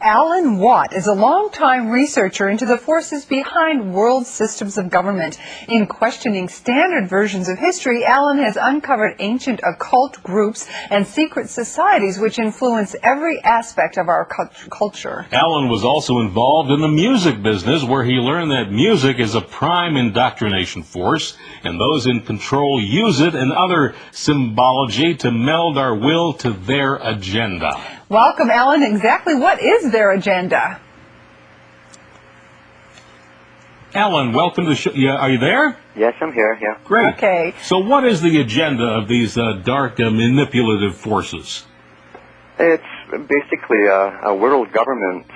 Alan Watt is a longtime researcher into the forces behind world systems of government. In questioning standard versions of history, Alan has uncovered ancient occult groups and secret societies which influence every aspect of our culture. Alan was also involved in the music business, where he learned that music is a prime indoctrination force, and those in control use it and other symbology to meld our will to their agenda. Welcome, Alan. Exactly what is their agenda? Alan, welcome to the show. Are you there? Yes, I'm here, yeah. Great. Okay. So what is the agenda of these dark manipulative forces? It's basically a world government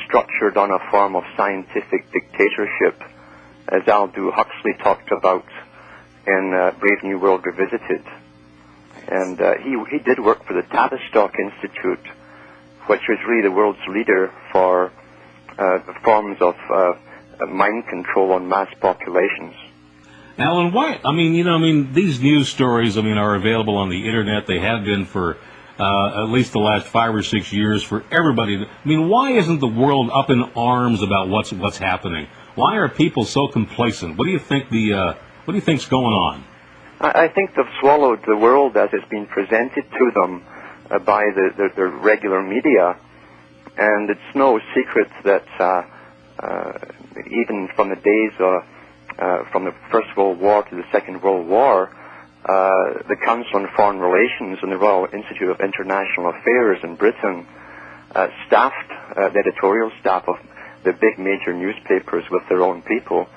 structured on a form of scientific dictatorship, as Aldous Huxley talked about in Brave New World Revisited. And he did work for the Tavistock Institute, which was really the world's leader for forms of mind control on mass populations. Alan, why? These news stories, are available on the internet. They have been for at least the last 5 or 6 years for everybody. Why isn't the world up in arms about what's happening? Why are people so complacent? What do you think what do you think's going on? I think they've swallowed the world as it's been presented to them by the regular media, and it's no secret that even from the days from the First World War to the Second World War, the Council on Foreign Relations and the Royal Institute of International Affairs in Britain staffed the editorial staff of the big major newspapers with their own people.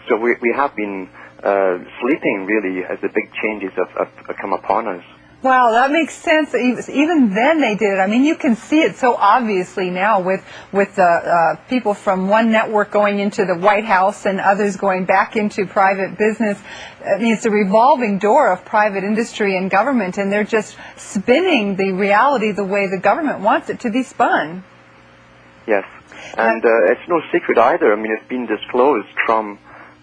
So we have been sleeping, really, as the big changes have come upon us. Wow, that makes sense. Even then they did it. You can see it so obviously now with the people from one network going into the White House and others going back into private business. It's a revolving door of private industry and government, and they're just spinning the reality the way the government wants it to be spun. Yes, and it's no secret either. It's been disclosed from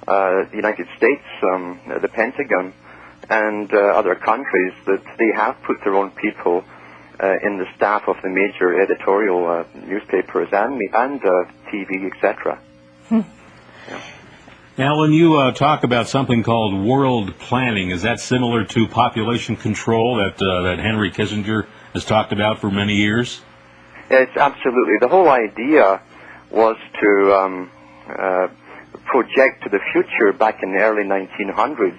the United States, the Pentagon, and other countries that they have put their own people in the staff of the major editorial newspapers and TV, etc. Hmm. Yeah. Alan, you talk about something called world planning. Is that similar to population control that Henry Kissinger has talked about for many years? It's absolutely. The whole idea was to project to the future back in the early 1900s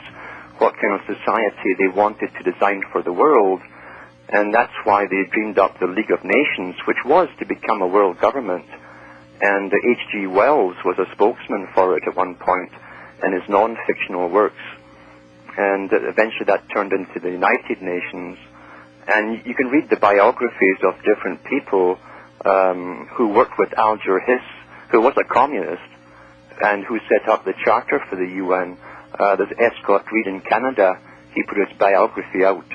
what kind of society they wanted to design for the world, and that's why they dreamed up the League of Nations, which was to become a world government. And H.G. Wells was a spokesman for it at one point in his non-fictional works, and eventually that turned into the United Nations. And you can read the biographies of different people who worked with Alger Hiss, who was a communist, and who set up the charter for the UN. There's S. Scott Reed in Canada. He put his biography out,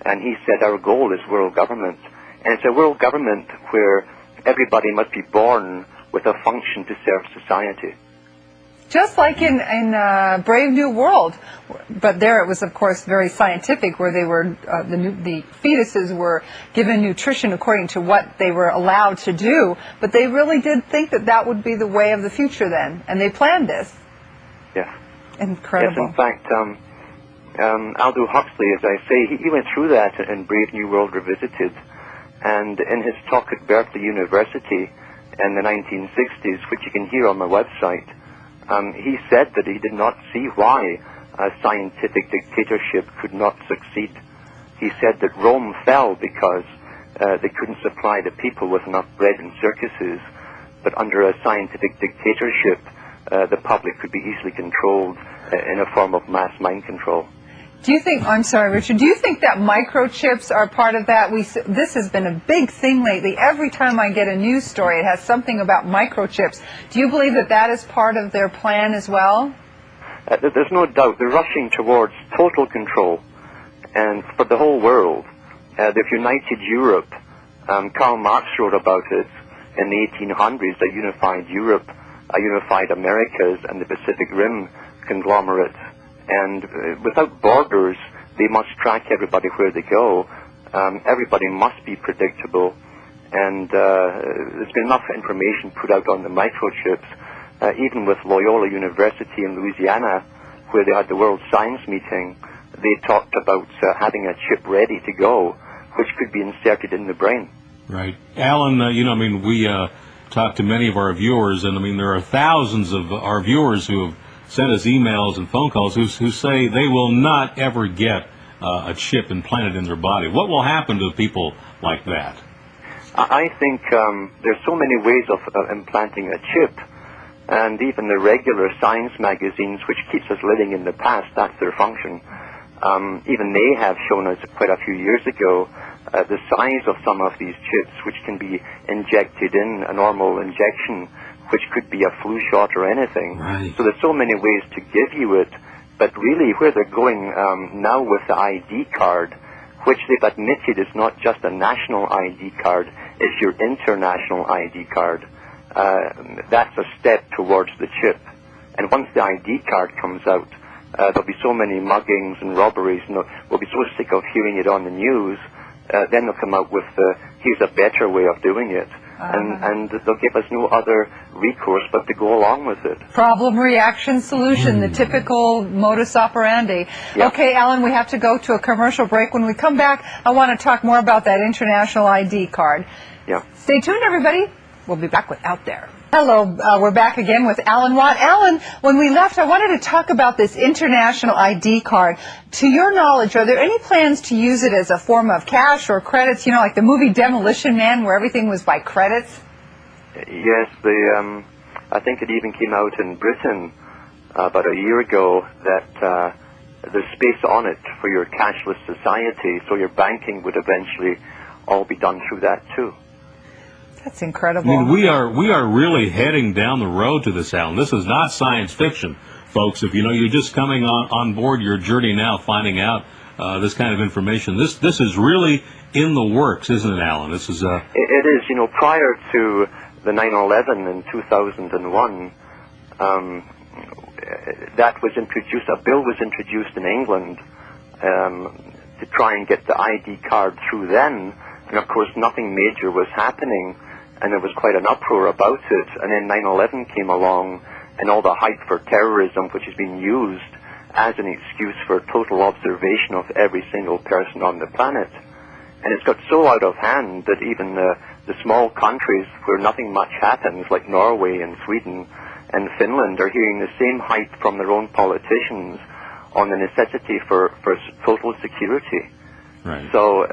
and he said our goal is world government. And it's a world government where everybody must be born with a function to serve society. Just like in Brave New World, but there it was, of course, very scientific, where they were the fetuses were given nutrition according to what they were allowed to do. But they really did think that would be the way of the future then, and they planned this. Yes. Incredible. Yes, in fact, Aldous Huxley, as I say, he went through that in Brave New World Revisited, and in his talk at Berkeley University in the 1960s, which you can hear on my website, he said that he did not see why a scientific dictatorship could not succeed. He said that Rome fell because they couldn't supply the people with enough bread and circuses, but under a scientific dictatorship, the public could be easily controlled in a form of mass mind control. Do you think, I'm sorry, Richard, do you think that microchips are part of that? This has been a big thing lately. Every time I get a news story, it has something about microchips. Do you believe that is part of their plan as well? There's no doubt. They're rushing towards total control, and for the whole world. They've united Europe. Karl Marx wrote about it in the 1800s, a unified Europe, a unified Americas, and the Pacific Rim conglomerate. And without borders, they must track everybody where they go. Everybody must be predictable. And there's been enough information put out on the microchips, even with Loyola University in Louisiana, where they had the World Science Meeting. They talked about having a chip ready to go, which could be inserted in the brain. Right. Alan, we talk to many of our viewers, and there are thousands of our viewers who have sent us emails and phone calls who say they will not ever get a chip implanted in their body. What will happen to people like that? I think there's so many ways of implanting a chip, and even the regular science magazines, which keeps us living in the past, that's their function. Even they have shown us quite a few years ago the size of some of these chips, which can be injected in a normal injection, which could be a flu shot or anything. Right. So there's so many ways to give you it, but really where they're going now with the ID card, which they've admitted is not just a national ID card, it's your international ID card. That's a step towards the chip. And once the ID card comes out, there'll be so many muggings and robberies, and we'll be so sick of hearing it on the news, then they'll come out with, here's a better way of doing it. And they'll give us no other recourse but to go along with it. Problem, reaction, solution, the typical modus operandi. Yeah. Okay, Alan, we have to go to a commercial break. When we come back, I want to talk more about that international ID card. Yeah. Stay tuned, everybody. We'll be back with Out There. Hello, we're back again with Alan Watt. Alan, when we left, I wanted to talk about this international ID card. To your knowledge, are there any plans to use it as a form of cash or credits, like the movie Demolition Man, where everything was by credits? Yes, I think it even came out in Britain about a year ago that there's space on it for your cashless society, so your banking would eventually all be done through that too. That's incredible. We are really heading down the road to this, Alan. This is not science fiction, folks. If you're just coming on board your journey now, finding out this kind of information, this is really in the works, isn't it, Alan? This is It is. Prior to the 9/11 in 2001, that was introduced. A bill was introduced in England to try and get the ID card through then, and of course nothing major was happening. And there was quite an uproar about it. And then 9/11 came along, and all the hype for terrorism, which has been used as an excuse for total observation of every single person on the planet. And it's got so out of hand that even the small countries where nothing much happens, like Norway and Sweden and Finland, are hearing the same hype from their own politicians on the necessity for total security. right. So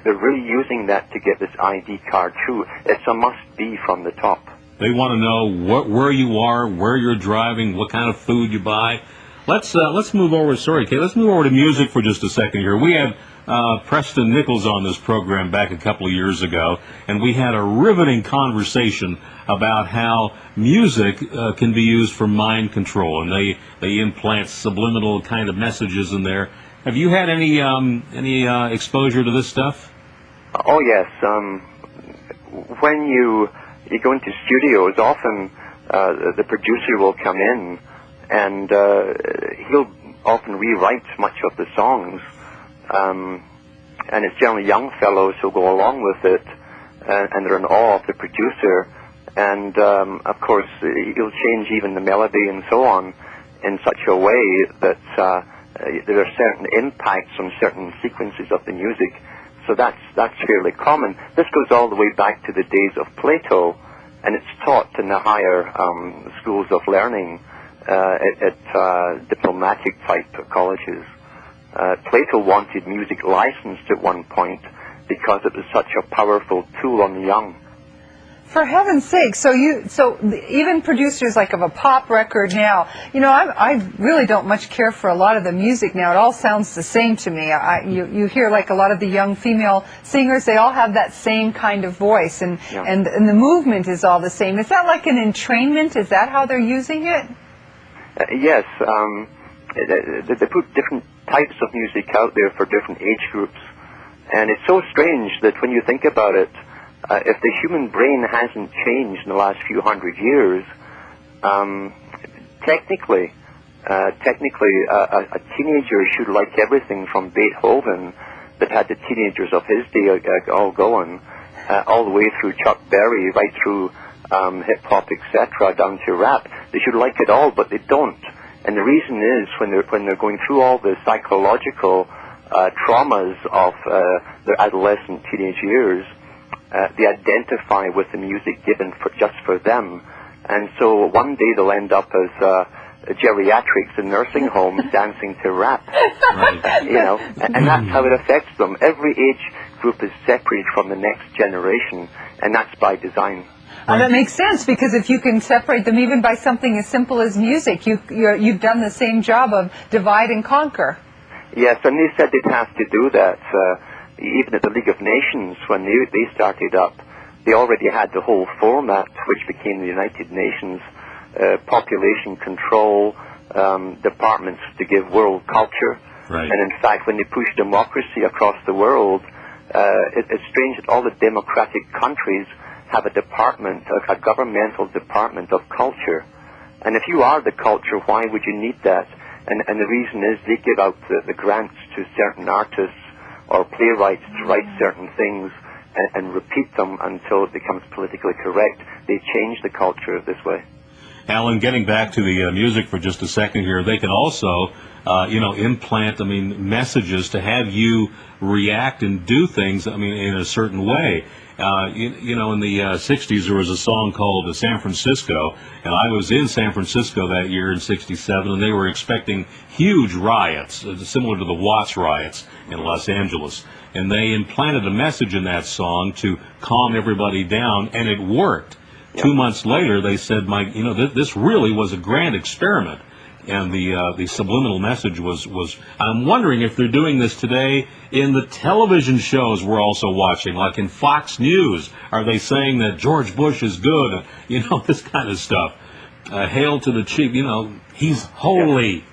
they're really using that to get this ID card through. It's a must-be from the top. They want to know where you are, where you're driving, what kind of food you buy. Let's move over. Sorry, Kay. Let's move over to music for just a second here. We had Preston Nichols on this program back a couple of years ago, and we had a riveting conversation about how music can be used for mind control, and they implant subliminal kind of messages in there. Have you had any exposure to this stuff? Oh yes. When you go into studios, often the producer will come in, and he'll often rewrite much of the songs, and it's generally young fellows who go along with it, and they're in awe of the producer, and of course he'll change even the melody and so on in such a way that there are certain impacts on certain sequences of the music. So that's fairly common. This goes all the way back to the days of Plato, and it's taught in the higher schools of learning at diplomatic type colleges. Plato wanted music licensed at one point because it was such a powerful tool on the young. For heaven's sake, so even producers like of a pop record now, I really don't much care for a lot of the music now. It all sounds the same to me. You hear like a lot of the young female singers, they all have that same kind of voice, and the movement is all the same. Is that like an entrainment? Is that how they're using it? Yes. They put different types of music out there for different age groups, and it's so strange that when you think about it, if the human brain hasn't changed in the last few hundred years, technically, a teenager should like everything from Beethoven that had the teenagers of his day all going, all the way through Chuck Berry, right through hip-hop, etc., down to rap. They should like it all, but they don't. And the reason is when they're going through all the psychological traumas of their adolescent, teenage years, they identify with the music given just for them. And so one day they'll end up as geriatrics in nursing homes dancing to rap. Right. You know, and that's how it affects them. Every age group is separated from the next generation, and that's by design. That makes sense, because if you can separate them even by something as simple as music, you've done the same job of divide and conquer. Yes, and they said they'd have to do that. Even at the League of Nations, when they started up, they already had the whole format, which became the United Nations, population control, departments to give world culture. Right. And in fact, when they push democracy across the world, it's strange that all the democratic countries have a department, a governmental department of culture. And if you are the culture, why would you need that? And the reason is they give out the grants to certain artists or playwrights to write certain things and repeat them until it becomes politically correct. They change the culture this way. Alan, getting back to the music for just a second here, they can also, implant, messages to have you react and do things, in a certain way. In the 60s, there was a song called San Francisco, and I was in San Francisco that year in 67, and they were expecting huge riots, similar to the Watts riots in Los Angeles. And they implanted a message in that song to calm everybody down, and it worked. 2 months later, they said, this really was a grand experiment. And the subliminal message was, I'm wondering if they're doing this today in the television shows we're also watching, like in Fox News. Are they saying that George Bush is good? This kind of stuff. Hail to the chief, he's holy.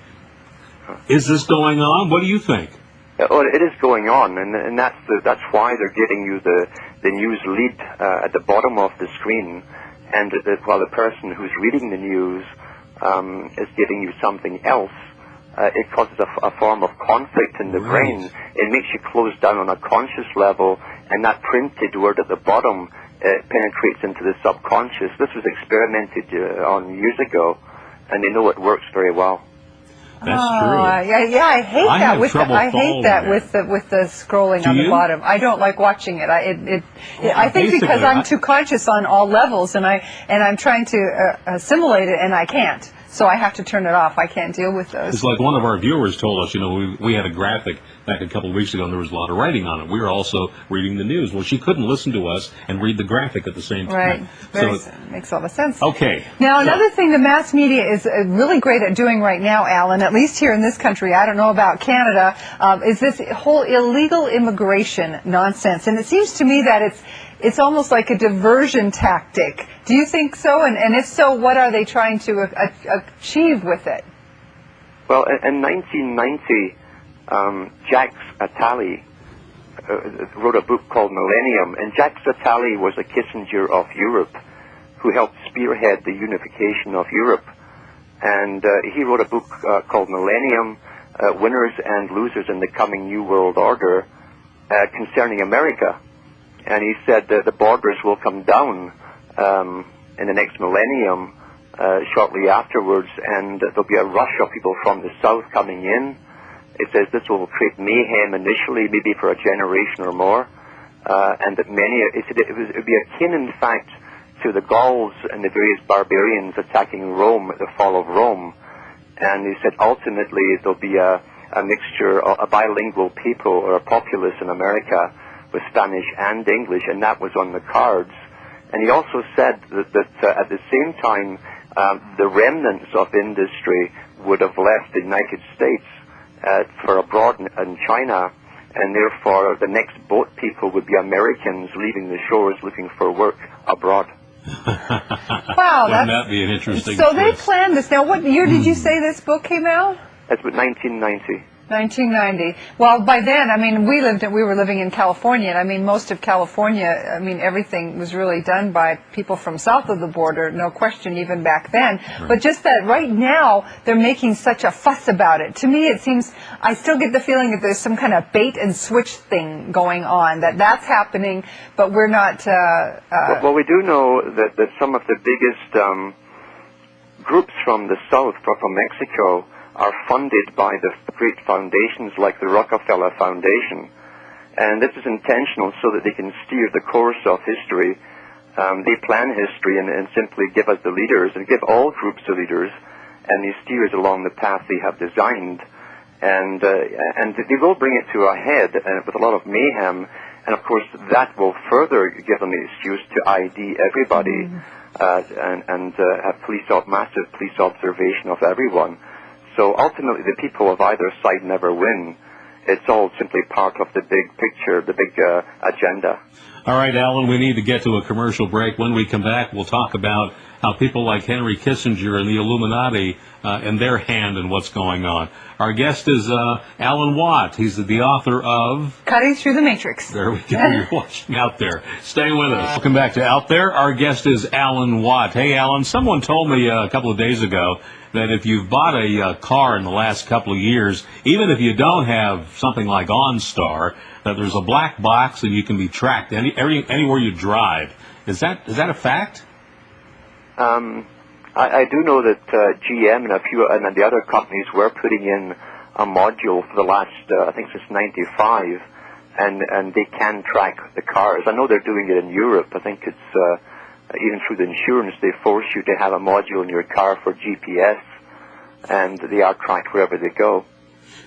Is this going on? What do you think? Well, it is going on, and that's why they're giving you the news lead at the bottom of the screen, and while the person who's reading the news is giving you something else, it causes a form of conflict in the brain. It makes you close down on a conscious level, and that printed word at the bottom penetrates into the subconscious. This was experimented on years ago, and they know it works very well. That's true. I hate that. I hate that with the scrolling on the bottom. I don't like watching it. I think because I'm too conscious on all levels, and I'm trying to assimilate it, and I can't. So I have to turn it off. I can't deal with those. It's like one of our viewers told us, we had a graphic back a couple of weeks ago, and there was a lot of writing on it. We were also reading the news. Well, she couldn't listen to us and read the graphic at the same time. Right. So makes all the sense. Okay. Now, another thing the mass media is really great at doing right now, Alan, at least here in this country, I don't know about Canada, is this whole illegal immigration nonsense. And it seems to me that it's almost like a diversion tactic. Do you think so? And if so, what are they trying to achieve with it? Well, in 1990, Jacques Attali wrote a book called Millennium, and Jacques Attali was a Kissinger of Europe who helped spearhead the unification of Europe. And he wrote a book called Millennium, Winners and Losers in the Coming New World Order, concerning America. And he said that the borders will come down in the next millennium, shortly afterwards, and there'll be a rush of people from the south coming in. It says this will create mayhem initially, maybe for a generation or more, and that it would be akin, in fact, to the Gauls and the various barbarians attacking Rome at the fall of Rome. And he said ultimately there'll be a mixture, a bilingual people or a populace in America with Spanish and English, and that was on the cards. And he also said that at the same time, the remnants of industry would have left the United States for abroad in China, and therefore the next boat people would be Americans leaving the shores looking for work abroad. Wow, wouldn't that be an interesting So twist? they planned this. Now, what year did you say this book came out? That's about 1990. 1990. Well, by then, I mean, we were living in California, and I mean, most of California, I mean, everything was really done by people from south of the border, no question, even back then. Right. But just that right now, they're making such a fuss about it. To me, it seems, I still get the feeling that there's some kind of bait and switch thing going on, that's happening, but we're not... Well, we do know that some of the biggest groups from the south, from Mexico, are funded by the great foundations like the Rockefeller Foundation. And this is intentional so that they can steer the course of history. They plan history and simply give us the leaders, and give all groups the leaders, and they steer us along the path they have designed. And they will bring it to a head with a lot of mayhem, and of course that will further give them the excuse to ID everybody and have massive police observation of everyone. So ultimately, the people of either side never win. It's all simply part of the big picture, the big agenda. All right, Alan, we need to get to a commercial break. When we come back, we'll talk about how people like Henry Kissinger and the Illuminati and their hand in what's going on. Our guest is Alan Watt. He's the author of... Cutting Through the Matrix. There we go. You're watching Out There. Stay with us. Welcome back to Out There. Our guest is Alan Watt. Hey, Alan, someone told me a couple of days ago that if you've bought a car in the last couple of years, even if you don't have something like OnStar, that there's a black box and you can be tracked anywhere you drive. Is that a fact? I do know that GM and the other companies were putting in a module for the last, I think since '95, and they can track the cars. I know they're doing it in Europe. I think it's even through the insurance, they force you to have a module in your car for GPS, and they are tracked wherever they go.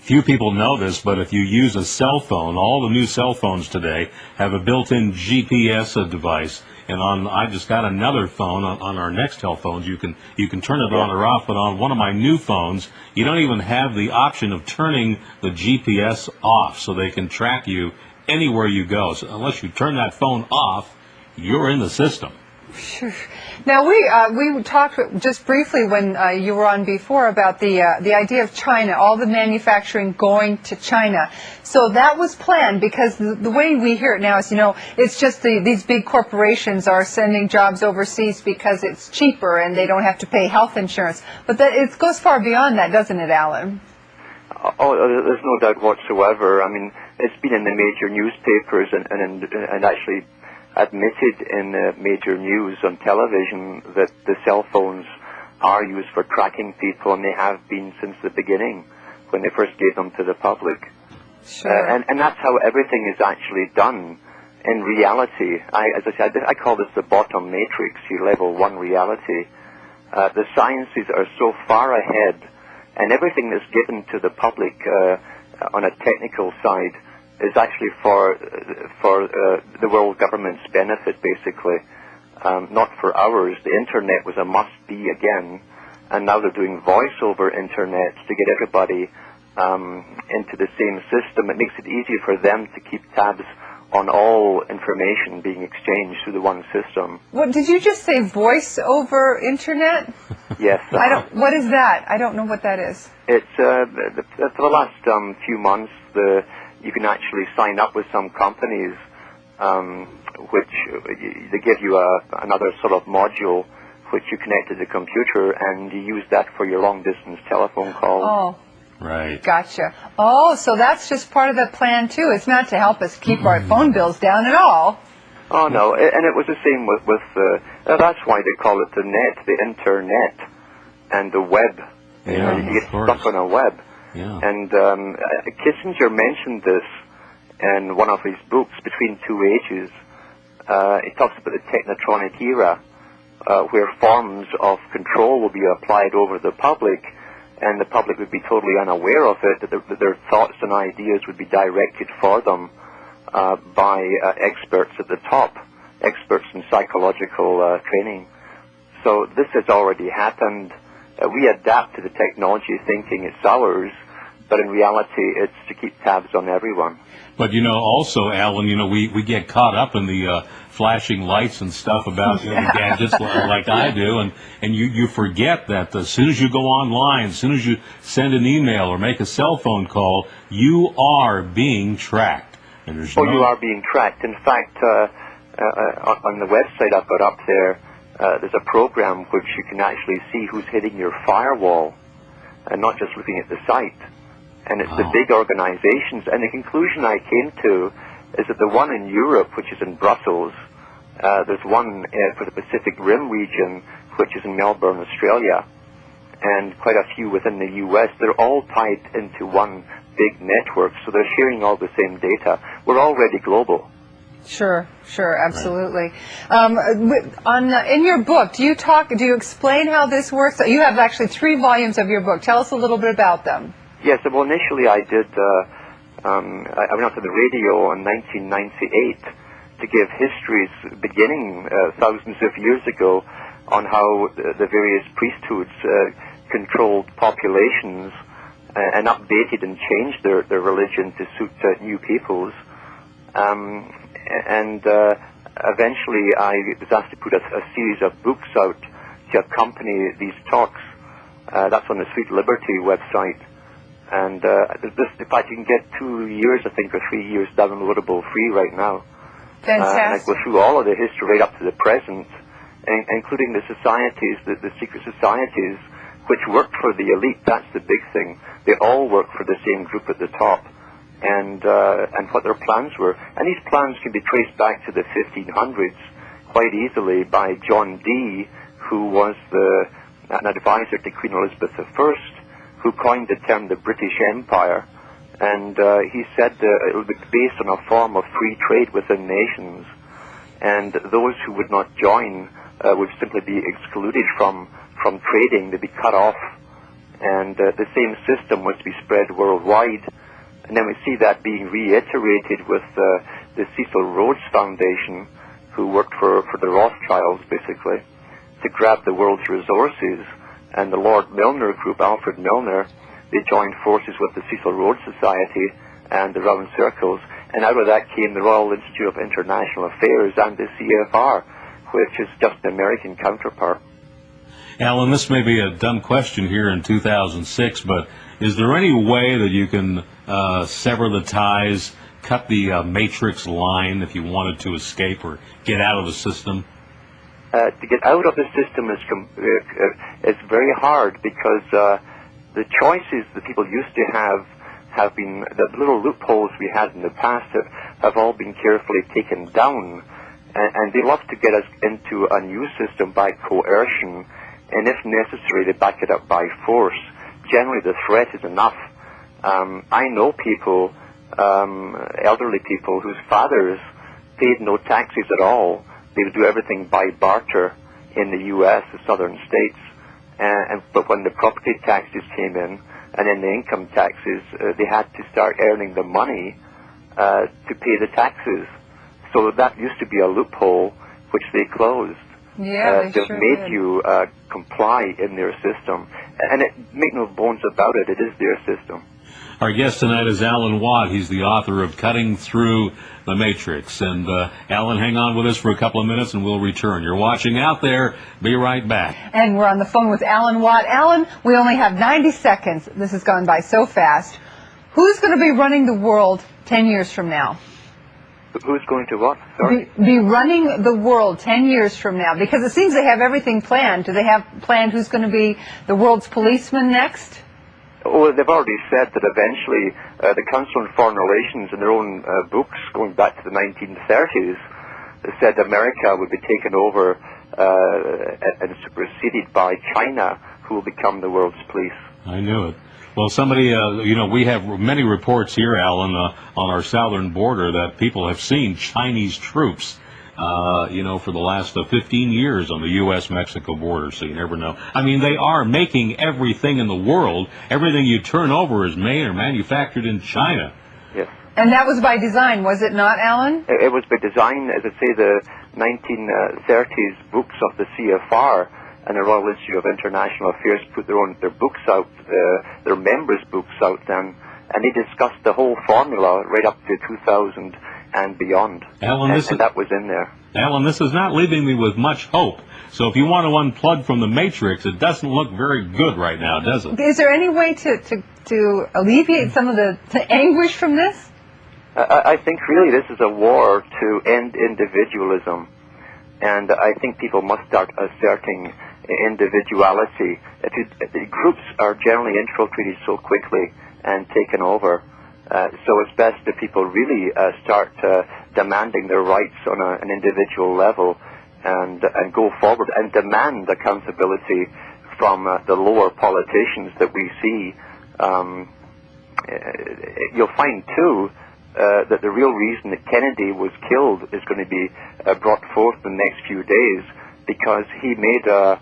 Few people know this, but if you use a cell phone, all the new cell phones today have a built-in GPS device. And I just got another phone on our Nextel phones. You can turn it on or off, but on one of my new phones, you don't even have the option of turning the GPS off, so they can track you anywhere you go. So unless you turn that phone off, you're in the system. Sure. Now we talked just briefly when you were on before about the idea of China, all the manufacturing going to China. So that was planned because the way we hear it now is, it's just these big corporations are sending jobs overseas because it's cheaper and they don't have to pay health insurance. But it goes far beyond that, doesn't it, Alan? Oh, there's no doubt whatsoever. I mean, it's been in the major newspapers and actually admitted in major news on television that the cell phones are used for tracking people, and they have been since the beginning when they first gave them to the public. Sure. And that's how everything is actually done in reality. As I said, I call this the bottom matrix, level 1 reality. The sciences are so far ahead, and everything that's given to the public on a technical side is actually for the world government's benefit, basically, not for ours. The internet was a must-be again, and now they're doing voice-over internet to get everybody into the same system. It makes it easier for them to keep tabs on all information being exchanged through the one system. What did you just say? Voice-over internet? Yes. What is that? I don't know what that is. It's for the last few months, you can actually sign up with some companies, which they give you another sort of module, which you connect to the computer, and you use that for your long-distance telephone calls. Oh. Right. Gotcha. Oh, so that's just part of the plan, too. It's not to help us keep our phone bills down at all. Oh, no, and it was the same with that's why they call it the net, the internet, and the web. Yeah, you get stuck on a web. Yeah. And Kissinger mentioned this in one of his books, Between Two Ages. He talks about the technotronic era, where forms of control will be applied over the public, and the public would be totally unaware of it, that their thoughts and ideas would be directed for them by experts at the top, experts in psychological training. So this has already happened. We adapt to the technology thinking it's ours, but in reality, it's to keep tabs on everyone. But, also, Alan, we get caught up in the flashing lights and stuff about the gadgets like I do, and you forget that as soon as you go online, as soon as you send an email or make a cell phone call, you are being tracked. And you are being tracked. In fact, on the website I've got up there, there's a program which you can actually see who's hitting your firewall, and not just looking at the site. And it's the big organizations. And the conclusion I came to is that the one in Europe, which is in Brussels, there's one for the Pacific Rim region, which is in Melbourne, Australia, and quite a few within the U.S. They're all tied into one big network, so they're sharing all the same data. We're already global. Sure, absolutely. In your book, do you explain how this works? You have actually 3 volumes of your book. Tell us a little bit about them. Yes, well, initially I did, I went out to the radio in 1998 to give histories beginning thousands of years ago on how the various priesthoods controlled populations and updated and changed their religion to suit new peoples. Eventually I was asked to put a series of books out to accompany these talks. That's on the Sweet Liberty website. And in fact, you can get 2 years, I think, or 3 years downloadable free right now. Fantastic. And I go through all of the history right up to the present, including the societies, the secret societies, which work for the elite. That's the big thing. They all work for the same group at the top, and what their plans were. And these plans can be traced back to the 1500s quite easily by John Dee, who was an advisor to Queen Elizabeth I, who coined the term the British Empire, and he said it would be based on a form of free trade within nations, and those who would not join would simply be excluded from trading. They'd be cut off, and the same system was to be spread worldwide. And then we see that being reiterated with the Cecil Rhodes Foundation, who worked for the Rothschilds, basically, to grab the world's resources. And the Lord Milner Group, Alfred Milner, they joined forces with the Cecil Rhodes Society and the Round Circles, and out of that came the Royal Institute of International Affairs and the CFR, which is just the American counterpart. Alan, this may be a dumb question here in 2006, but is there any way that you can sever the ties, cut the matrix line if you wanted to escape or get out of the system? To get out of the system is very hard, because the choices that people used to have been, the little loopholes we had in the past have all been carefully taken down, and they love to get us into a new system by coercion, and if necessary, they back it up by force. Generally, the threat is enough. I know people, elderly people, whose fathers paid no taxes at all. They would do everything by barter in the U.S., the southern states. But when the property taxes came in, and then the income taxes, they had to start earning the money to pay the taxes. So that used to be a loophole, which they closed. Yeah, they just sure made did. you comply in their system. And make no bones about it, it is their system. Our guest tonight is Alan Watt. He's the author of Cutting Through the Matrix. And Alan, hang on with us for a couple of minutes and we'll return. You're watching Out There. Be right back. And we're on the phone with Alan Watt. Alan, we only have 90 seconds. This has gone by so fast. Who's going to be running the world 10 years from now? Who's going to what? Sorry? Be running the world 10 years from now? Because it seems they have everything planned. Do they have planned who's going to be the world's policeman next? Well, they've already said that eventually the Council on Foreign Relations, in their own books going back to the 1930s, they said America would be taken over and superseded by China, who will become the world's police. I knew it. Well, somebody, we have many reports here, Alan, on our southern border that people have seen Chinese troops, for the last 15 years on the U.S.-Mexico border, so you never know. I mean, they are making everything in the world. Everything you turn over is made or manufactured in China. Yes. And that was by design, was it not, Alan? It was by design. As I say, the 1930s books of the CFR and the Royal Institute of International Affairs put their books out, their members' books out then, and they discussed the whole formula right up to 2000 and beyond. Alan, and that was in there. Alan, this is not leaving me with much hope. So if you want to unplug from the Matrix, it doesn't look very good right now, does it? Is there any way to alleviate some of the anguish from this? I think really this is a war to end individualism, and I think people must start asserting individuality. The groups are generally infiltrated so quickly and taken over, so it's best that people really start demanding their rights on an individual level and go forward and demand accountability from the lower politicians that we see. You'll find, too, that the real reason that Kennedy was killed is going to be brought forth in the next few days, because he made a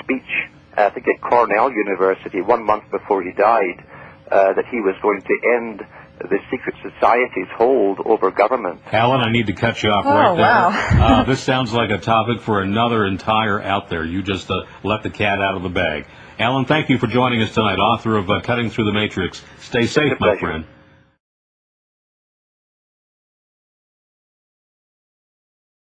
speech, I think at Cornell University, 1 month before he died, that he was going to end the secret society's hold over government. Alan, I need to cut you off right there. Wow. This sounds like a topic for another entire Out There. You just let the cat out of the bag. Alan, thank you for joining us tonight, author of Cutting Through the Matrix. Stay safe, my friend.